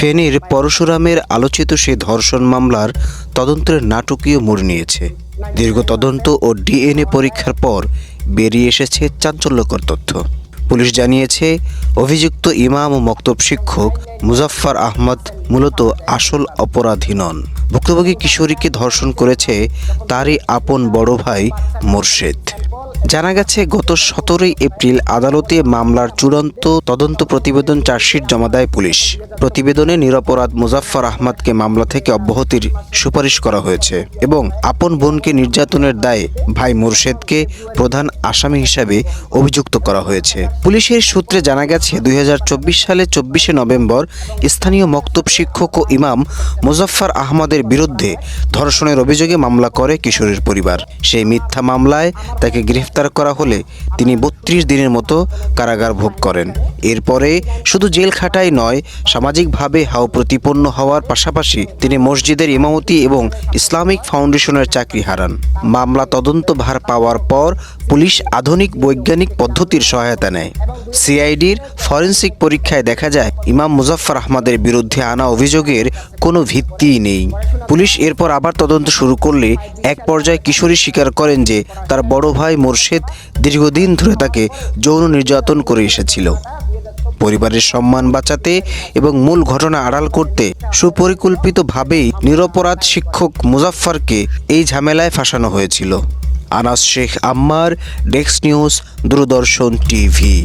ফেনীর পরশুরামের আলোচিত সেই ধর্ষণ মামলার তদন্তের নাটকীয় মোড় নিয়েছে। দীর্ঘ তদন্ত ও ডিএনএ পরীক্ষার পর বেরিয়ে এসেছে চাঞ্চল্যকর তথ্য। পুলিশ জানিয়েছে, অভিযুক্ত ইমাম ও মক্তব শিক্ষক মুজাফফর আহমদ মূলত আসল অপরাধী নন। ভুক্তভোগী কিশোরীকে ধর্ষণ করেছে তারই আপন বড় ভাই মোরশেদ। জানা গেছে, গত 17 এপ্রিল আদালতে মামলার চূড়ান্ত তদন্ত প্রতিবেদন চার্জশিট জমা দেয় পুলিশ। প্রতিবেদনে নিরপরাধ মুজাফফর আহমদকে মামলা থেকে অব্যাহতির সুপারিশ করা হয়েছে এবং আপন বোনকে নির্যাতনের দায়ে ভাই মোরশেদকে প্রধান আসামি হিসাবে অভিযুক্ত করা হয়েছে। পুলিশের সূত্রে জানা গেছে, 2024 সালে 24 নভেম্বর স্থানীয় মক্তব শিক্ষক ও ইমাম মুজাফফর আহমদের বিরুদ্ধে ধর্ষণের অভিযোগে মামলা করে কিশোরীর পরিবার। সেই মিথ্যা মামলায় তাকে গ্রেফতার করা হলে তিনি 32 দিনের মতো কারাগার ভোগ করেন। এরপরে শুধু জেল খাটাই নয়, সামাজিকভাবে হাও প্রতিপন্ন হওয়ার পাশাপাশি তিনি মসজিদের ইমামতি এবং ইসলামিক ফাউন্ডেশনের চাকরি হারান। মামলা তদন্ত ভার পাওয়ার পর পুলিশ আধুনিক বৈজ্ঞানিক পদ্ধতির সহায়তা নেয়। সিআইডির ফরেনসিক পরীক্ষায় দেখা যায়, ইমাম মুজাফফর আহমদের বিরুদ্ধে আনা অভিযোগের কোনো ভিত্তিই নেই। পুলিশ এরপর আবার তদন্ত শুরু করলে এক পর্যায়ে কিশোরী স্বীকার করেন যে তার বড় ভাই মোরশেদ দীর্ঘদিন ধরে তাকে যৌন নির্যাতন করে এসেছিল। পরিবারের সম্মান বাঁচাতে এবং মূল ঘটনা আড়াল করতে সুপরিকল্পিতভাবেই নিরপরাধ শিক্ষক মুজাফফরকে এই ঝামেলায় ফাঁসানো হয়েছিল। আনাস শেখ আম্মার, ডেস্ক নিউজ, দূরদর্শন টিভি।